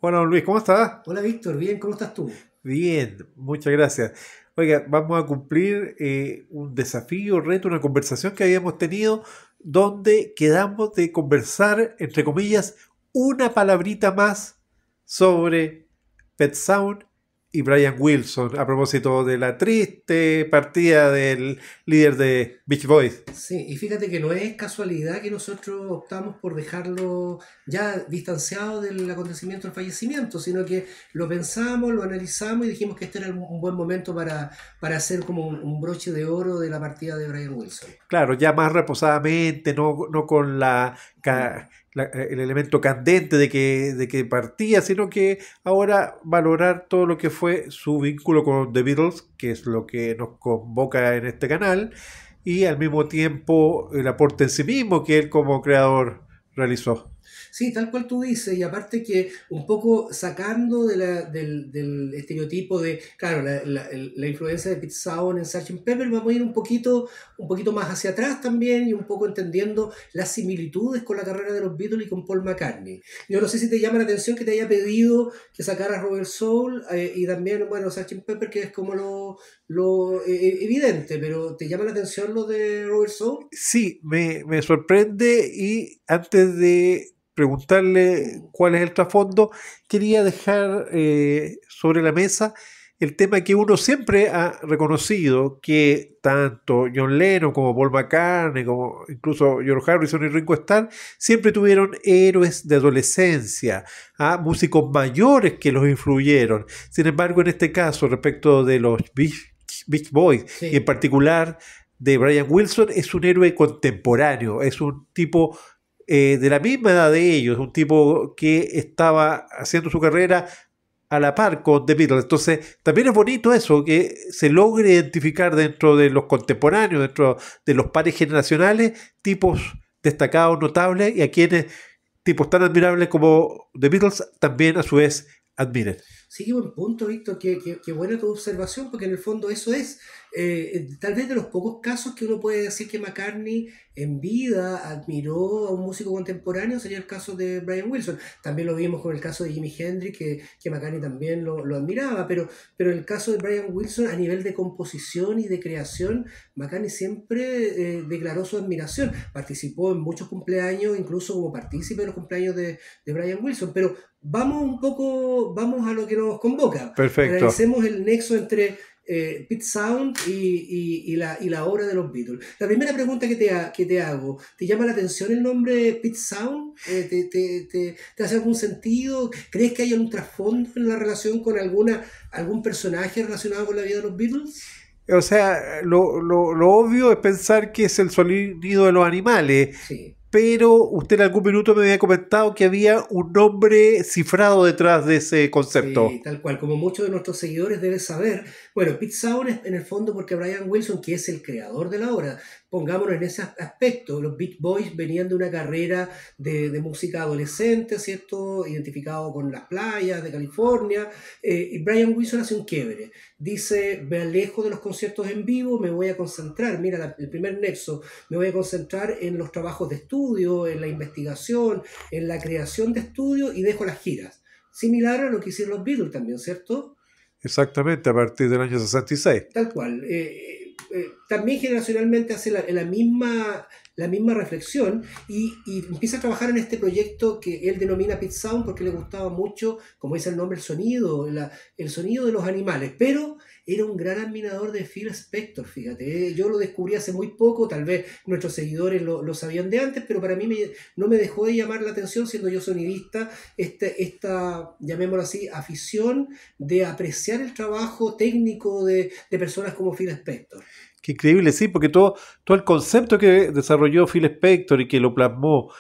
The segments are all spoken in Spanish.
Hola, don Luis, ¿cómo estás? Hola Víctor, bien, ¿cómo estás tú? Bien, muchas gracias. Oiga, vamos a cumplir un desafío, reto, una conversación que habíamos tenido donde quedamos de conversar, entre comillas, una palabrita más sobre Pet Sound y Brian Wilson, a propósito de la triste partida del líder de Beach Boys. Sí, y fíjate que no es casualidad que nosotros optamos por dejarlo ya distanciado del acontecimiento del fallecimiento, sino que lo pensamos, lo analizamos y dijimos que este era un buen momento para hacer como un broche de oro de la partida de Brian Wilson. Claro, ya más reposadamente, no con el elemento candente de que partía, sino que ahora valorar todo lo que fue su vínculo con The Beatles, que es lo que nos convoca en este canal, y al mismo tiempo el aporte en sí mismo que él como creador realizó. Sí, tal cual tú dices, y aparte que un poco sacando del estereotipo de, claro, la influencia de Pete Sound en Sgt. Pepper, vamos a ir un poquito más hacia atrás también y un poco entendiendo las similitudes con la carrera de los Beatles y con Paul McCartney. Yo no sé si te llama la atención que te haya pedido que sacaras Robert Soul y también, bueno, Sgt. Pepper, que es como lo evidente, pero ¿te llama la atención lo de Robert Soul? Sí, me sorprende y antes de preguntarle cuál es el trasfondo, quería dejar sobre la mesa el tema que uno siempre ha reconocido, que tanto John Lennon como Paul McCartney, como incluso George Harrison y Ringo Starr, siempre tuvieron héroes de adolescencia, a músicos mayores que los influyeron. Sin embargo, en este caso, respecto de los Beach Boys, y en Sí. particular de Brian Wilson, es un héroe contemporáneo, es un tipo de la misma edad de ellos, un tipo que estaba haciendo su carrera a la par con The Beatles. Entonces, también es bonito eso, que se logre identificar dentro de los contemporáneos, dentro de los pares generacionales, tipos destacados, notables, y a quienes tipos tan admirables como The Beatles también a su vez admiren. Sí, qué buen punto, Víctor, qué buena tu observación, porque en el fondo eso es, tal vez de los pocos casos que uno puede decir que McCartney en vida admiró a un músico contemporáneo, sería el caso de Brian Wilson. También lo vimos con el caso de Jimi Hendrix, que McCartney también lo admiraba, pero en el caso de Brian Wilson, a nivel de composición y de creación, McCartney siempre declaró su admiración. Participó en muchos cumpleaños, incluso como partícipe de los cumpleaños de Brian Wilson, pero vamos a lo que nos convoca. Perfecto. Analicemos el nexo entre Pete Sound y la obra de los Beatles. La primera pregunta que te hago, ¿te llama la atención el nombre Pete Sound? ¿Te hace algún sentido? ¿Crees que hay un trasfondo en la relación con algún personaje relacionado con la vida de los Beatles? O sea, lo obvio es pensar que es el sonido de los animales, Sí. pero usted en algún minuto me había comentado que había un nombre cifrado detrás de ese Sí, concepto. tal cual, como muchos de nuestros seguidores deben saber. Bueno, Pete Sound es en el fondo porque Brian Wilson, que es el creador de la obra, pongámonos en ese aspecto, los Beach Boys venían de una carrera de música adolescente, ¿cierto? Identificado con las playas de California, y Brian Wilson hace un quiebre. Dice, me alejo de los conciertos en vivo, me voy a concentrar, mira el primer nexo, me voy a concentrar en los trabajos de estudio, en la investigación, en la creación de estudio y dejo las giras. Similar a lo que hicieron los Beatles también, ¿cierto? Exactamente, a partir del año 66. Tal cual. También generacionalmente hace la misma reflexión y empieza a trabajar en este proyecto que él denomina Pet Sound porque le gustaba mucho, como dice el nombre, el sonido, el sonido de los animales, pero era un gran admirador de Phil Spector, fíjate. Yo lo descubrí hace muy poco, tal vez nuestros seguidores lo sabían de antes, pero para mí no me dejó de llamar la atención, siendo yo sonidista, llamémoslo así, afición de apreciar el trabajo técnico de personas como Phil Spector. Qué increíble, sí, porque todo el concepto que desarrolló Phil Spector y que lo plasmó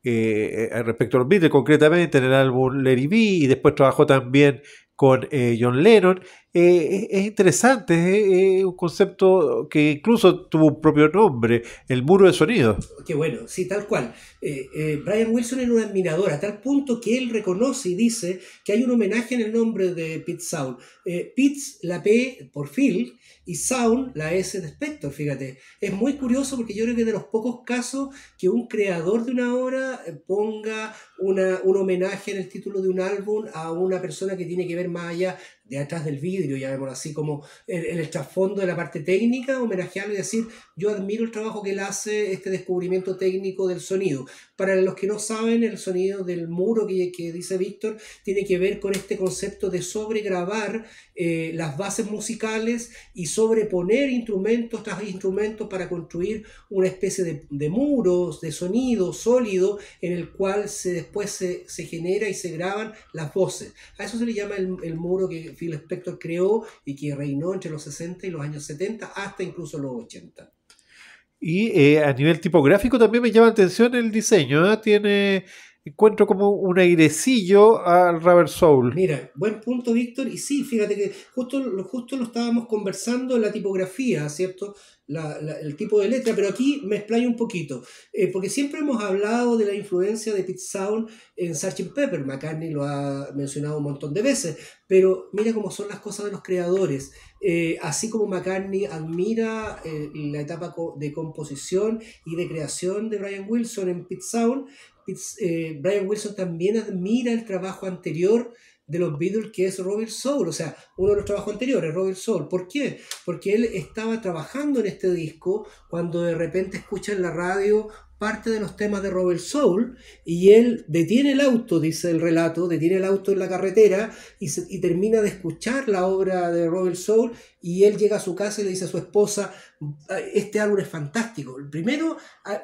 respecto a los Beatles, concretamente en el álbum Let It Be, y después trabajó también con John Lennon, es interesante, es un concepto que incluso tuvo un propio nombre, el muro de sonido. Qué bueno, sí, tal cual. Brian Wilson era un admirador a tal punto que él reconoce y dice que hay un homenaje en el nombre de Pete Sound. Pitts, la P por Phil, y Sound, la S de Spector, fíjate. Es muy curioso porque yo creo que es de los pocos casos que un creador de una obra ponga un homenaje en el título de un álbum a una persona que tiene que ver más allá de atrás del vidrio, llamémoslo así, como el trasfondo de la parte técnica, homenajearlo y decir, yo admiro el trabajo que él hace, este descubrimiento técnico del sonido. Para los que no saben, el sonido del muro que dice Víctor tiene que ver con este concepto de sobregrabar las bases musicales y sobreponer instrumentos tras instrumentos para construir una especie de muros, de sonido sólido en el cual después se genera y se graban las voces. A eso se le llama el muro que Phil Spector creó y que reinó entre los 60 y los años 70 hasta incluso los 80. Y a nivel tipográfico también me llama la atención el diseño, ¿eh? Encuentro como un airecillo al Rubber Soul. Mira, buen punto, Víctor. Y sí, fíjate que justo lo estábamos conversando en la tipografía, ¿cierto? El tipo de letra, pero aquí me explayo un poquito, porque siempre hemos hablado de la influencia de Pete Sound en Sgt. Pepper. McCartney lo ha mencionado un montón de veces, pero mira cómo son las cosas de los creadores. Así como McCartney admira la etapa de composición y de creación de Brian Wilson en Pete Sound, Brian Wilson también admira el trabajo anterior de los Beatles, que es Robert Soul. O sea, uno de los trabajos anteriores, Robert Soul. ¿Por qué? Porque él estaba trabajando en este disco cuando de repente escucha en la radio parte de los temas de Robert Soul y él detiene el auto, dice el relato, detiene el auto en la carretera y termina de escuchar la obra de Robert Soul, y él llega a su casa y le dice a su esposa, este álbum es fantástico. Primero,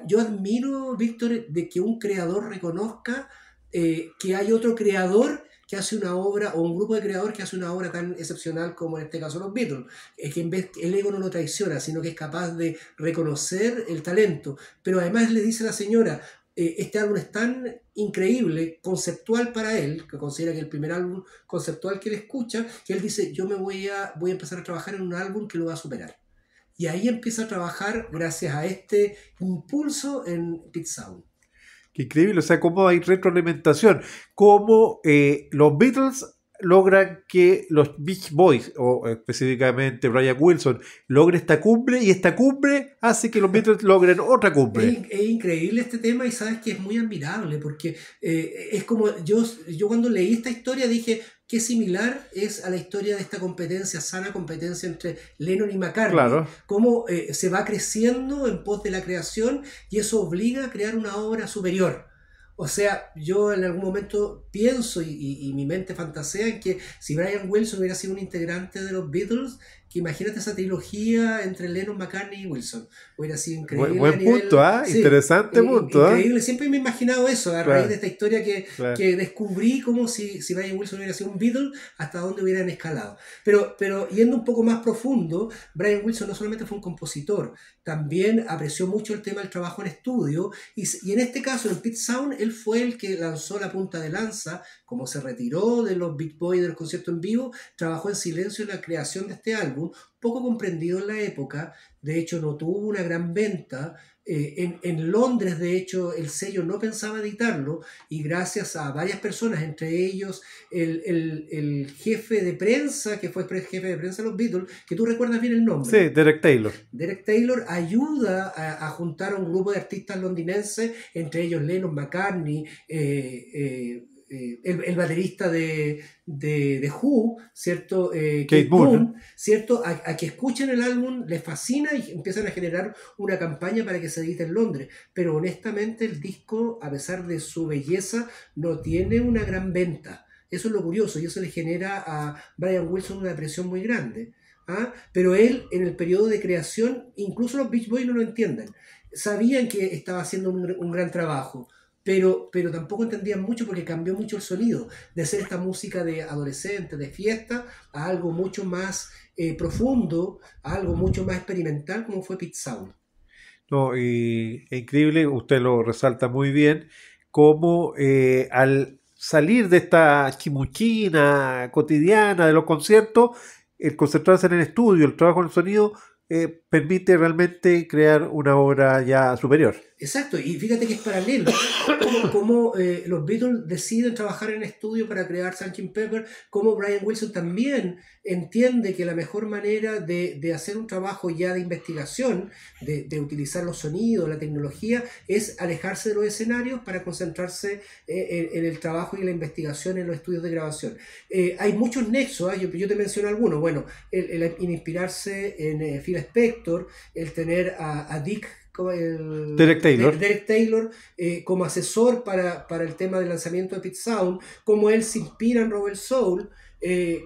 yo admiro, Víctor, de que un creador reconozca que hay otro creador que hace una obra, o un grupo de creadores que hace una obra tan excepcional como en este caso los Beatles. Es que en vez el ego no lo traiciona, sino que es capaz de reconocer el talento. Pero además le dice a la señora, este álbum es tan increíble, conceptual para él, que considera que es el primer álbum conceptual que él escucha, que él dice, yo voy a empezar a trabajar en un álbum que lo va a superar. Y ahí empieza a trabajar gracias a este impulso en Pete Sound. Qué increíble, o sea, cómo hay retroalimentación, cómo los Beatles logran que los Beach Boys, o específicamente Brian Wilson, logre esta cumbre, y esta cumbre hace que los Beatles logren otra cumbre. Es increíble este tema, y sabes que es muy admirable porque es como yo cuando leí esta historia dije qué similar es a la historia de esta competencia, sana competencia entre Lennon y McCartney. Claro. Cómo se va creciendo en pos de la creación y eso obliga a crear una obra superior. O sea, yo en algún momento pienso y mi mente fantasea en que si Brian Wilson hubiera sido un integrante de los Beatles, que imagínate esa trilogía entre Lennon, McCartney y Wilson. Hubiera sido increíble. Buen punto, ¿ah? Sí, interesante punto. Increíble, siempre me he imaginado eso a raíz de esta historia claro, que descubrí, como si Brian Wilson hubiera sido un Beatle, hasta dónde hubieran escalado. Pero yendo un poco más profundo, Brian Wilson no solamente fue un compositor, también apreció mucho el tema del trabajo en estudio, y en este caso, en Pete Sound, él fue el que lanzó la punta de lanza. Como se retiró de los Beach Boys, de los conciertos en vivo, trabajó en silencio en la creación de este álbum, poco comprendido en la época. De hecho, no tuvo una gran venta. En Londres, de hecho, el sello no pensaba editarlo, y gracias a varias personas, entre ellos el jefe de prensa, que fue jefe de prensa de los Beatles, que tú recuerdas bien el nombre. Sí, Derek Taylor. Derek Taylor ayuda a juntar a un grupo de artistas londinenses, entre ellos Lennon, McCartney, el baterista de Who, ¿cierto? Kate Moon, ¿cierto? A que escuchen el álbum, les fascina y empiezan a generar una campaña para que se edite en Londres. Pero honestamente el disco, a pesar de su belleza, no tiene una gran venta. Eso es lo curioso, y eso le genera a Brian Wilson una presión muy grande. ¿Ah? Pero él, en el periodo de creación, incluso los Beach Boys no lo entienden. Sabían que estaba haciendo un gran trabajo, pero tampoco entendían mucho porque cambió mucho el sonido, de ser esta música de adolescente, de fiesta, a algo mucho más profundo, a algo mucho más experimental, como fue Pete Sound. No, y es increíble, usted lo resalta muy bien, cómo al salir de esta chimuchina cotidiana de los conciertos, el concentrarse en el estudio, el trabajo en el sonido, permite realmente crear una obra ya superior. Exacto, y fíjate que es paralelo, como los Beatles deciden trabajar en estudio para crear Sgt. Pepper, como Brian Wilson también entiende que la mejor manera de hacer un trabajo ya de investigación, de utilizar los sonidos, la tecnología, es alejarse de los escenarios para concentrarse en el trabajo y la investigación en los estudios de grabación. Hay muchos nexos, ¿eh? Yo te menciono algunos. Bueno, el inspirarse en Phil Spector, el tener a Dick Derek Taylor como asesor para el tema del lanzamiento de Pet Sound, como él se inspira en Robert Soul,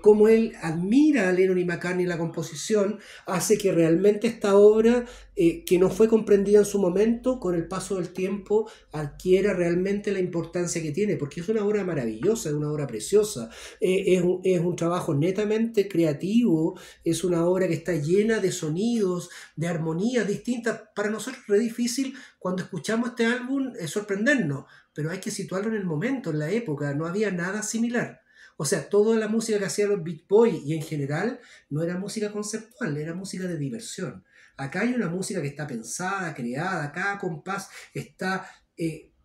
como él admira a Lennon y McCartney la composición, hace que realmente esta obra, que no fue comprendida en su momento, con el paso del tiempo adquiera realmente la importancia que tiene, porque es una obra maravillosa, es una obra preciosa, es un trabajo netamente creativo, es una obra que está llena de sonidos, de armonías distintas. Para nosotros es difícil cuando escuchamos este álbum sorprendernos, pero hay que situarlo en el momento, en la época, no había nada similar. O sea, toda la música que hacían los Beach Boys y en general no era música conceptual, era música de diversión. Acá hay una música que está pensada, creada, cada compás está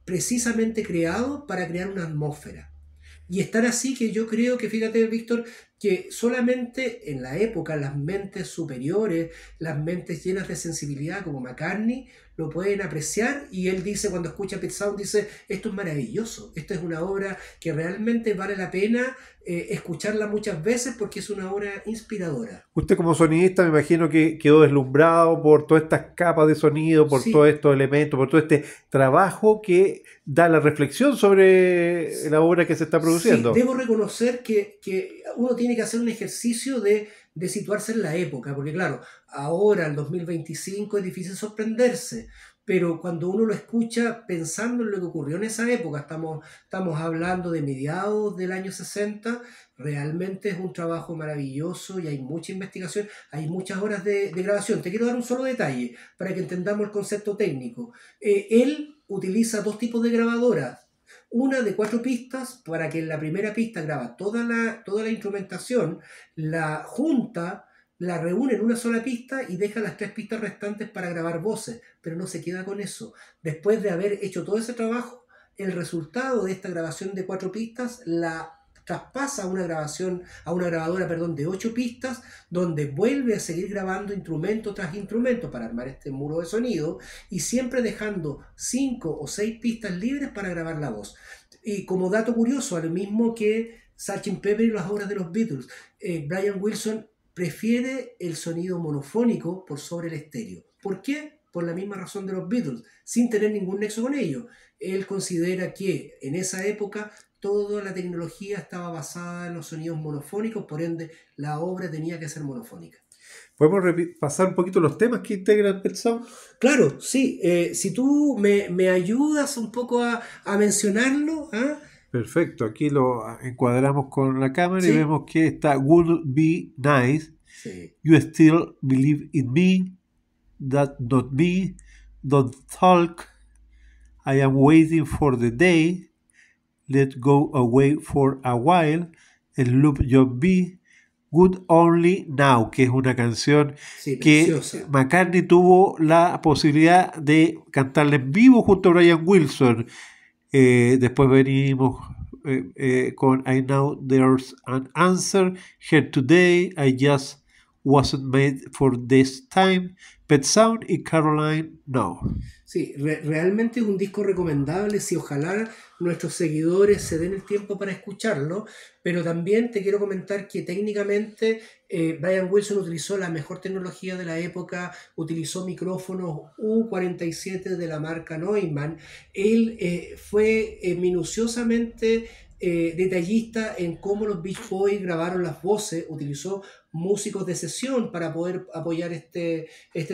precisamente creado para crear una atmósfera. Y estar así que yo creo que, fíjate, Víctor, que solamente en la época las mentes superiores, las mentes llenas de sensibilidad como McCartney, lo pueden apreciar, y él dice, cuando escucha Pet Sound, dice, esto es maravilloso, esto es una obra que realmente vale la pena escucharla muchas veces porque es una obra inspiradora. Usted como sonidista me imagino que quedó deslumbrado por todas estas capas de sonido, por todos Sí, estos elementos, por todo este trabajo que da la reflexión sobre la obra que se está sí, produciendo. debo reconocer que uno tiene que hacer un ejercicio de situarse en la época, porque claro, ahora, en 2025, es difícil sorprenderse, pero cuando uno lo escucha pensando en lo que ocurrió en esa época, estamos hablando de mediados del año 60, realmente es un trabajo maravilloso y hay mucha investigación, hay muchas horas de grabación. Te quiero dar un solo detalle para que entendamos el concepto técnico. Él utiliza dos tipos de grabadoras, una de 4 pistas, para que en la primera pista graba toda la instrumentación, la junta, la reúne en una sola pista y deja las 3 pistas restantes para grabar voces, pero no se queda con eso. Después de haber hecho todo ese trabajo, el resultado de esta grabación de 4 pistas la traspasa a una grabadora, perdón, de 8 pistas, donde vuelve a seguir grabando instrumento tras instrumento para armar este muro de sonido, y siempre dejando 5 o 6 pistas libres para grabar la voz. Y como dato curioso, a lo mismo que Sgt. Pepper y las obras de los Beatles, Brian Wilson prefiere el sonido monofónico por sobre el estéreo. ¿Por qué? Por la misma razón de los Beatles, sin tener ningún nexo con ellos. Él considera que en esa época toda la tecnología estaba basada en los sonidos monofónicos, por ende la obra tenía que ser monofónica. ¿Podemos pasar un poquito los temas que integran Pet Sound? Claro, sí. Si tú me ayudas un poco a mencionarlo, ¿ah? Perfecto, aquí lo encuadramos con la cámara y Sí, vemos que está Would Be Nice, sí. You Still Believe in Me, That Not Me, Don't Talk, I Am Waiting for the Day, Let Go Away for a While, El Loop Your Be, Good Only Now, que es una canción Sí, que preciosa. McCartney tuvo la posibilidad de cantarla en vivo junto a Brian Wilson. Después venimos con I Know There's an Answer, Here Today, I Just Wasn't Made for This Time, Pet Sound y Caroline No. Sí, realmente es un disco recomendable, si ojalá nuestros seguidores se den el tiempo para escucharlo, pero también te quiero comentar que técnicamente Brian Wilson utilizó la mejor tecnología de la época, utilizó micrófonos U47 de la marca Neumann. Él fue minuciosamente detallista en cómo los Beach Boys grabaron las voces, utilizó músicos de sesión para poder apoyar este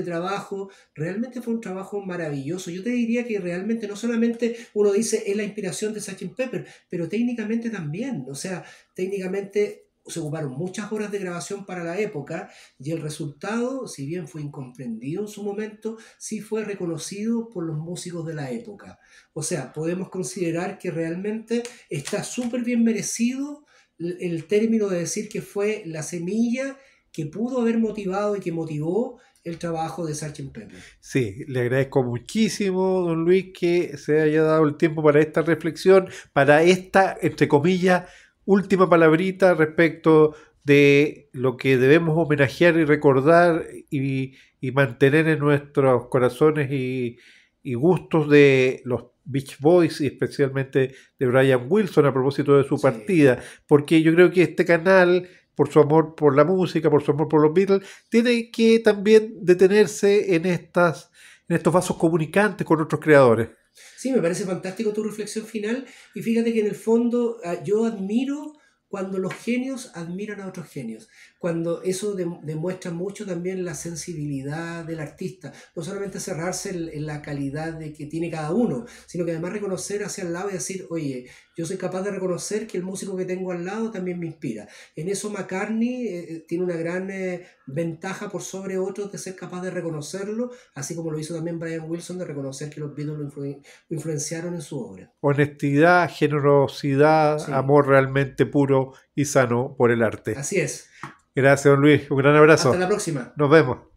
trabajo. Realmente fue un trabajo maravilloso. Yo te diría que realmente no solamente uno dice es la inspiración de Sgt. Pepper, pero técnicamente también. O sea, técnicamente se ocuparon muchas horas de grabación para la época, y el resultado, si bien fue incomprendido en su momento, sí fue reconocido por los músicos de la época. O sea, podemos considerar que realmente está súper bien merecido el término de decir que fue la semilla que pudo haber motivado y que motivó el trabajo de Sgt. Pepper. Sí, le agradezco muchísimo, don Luis, que se haya dado el tiempo para esta reflexión, para esta, entre comillas, última palabrita respecto de lo que debemos homenajear y recordar y mantener en nuestros corazones y gustos de los Beach Boys y especialmente de Brian Wilson a propósito de su Sí. partida, porque yo creo que este canal, por su amor por la música, por su amor por los Beatles, tiene que también detenerse en estos vasos comunicantes con otros creadores. Sí, me parece fantástico tu reflexión final y fíjate que en el fondo yo admiro cuando los genios admiran a otros genios, cuando eso demuestra mucho también la sensibilidad del artista, no solamente cerrarse en la calidad de que tiene cada uno, sino que además reconocer hacia el lado y decir, oye, yo soy capaz de reconocer que el músico que tengo al lado también me inspira. En eso McCartney tiene una gran ventaja por sobre otros de ser capaz de reconocerlo, así como lo hizo también Brian Wilson de reconocer que los Beatles lo influenciaron en su obra. Honestidad, generosidad, Sí, amor realmente puro y sano por el arte. así es. Gracias, don Luis. Un gran Hasta abrazo. la próxima. Nos vemos.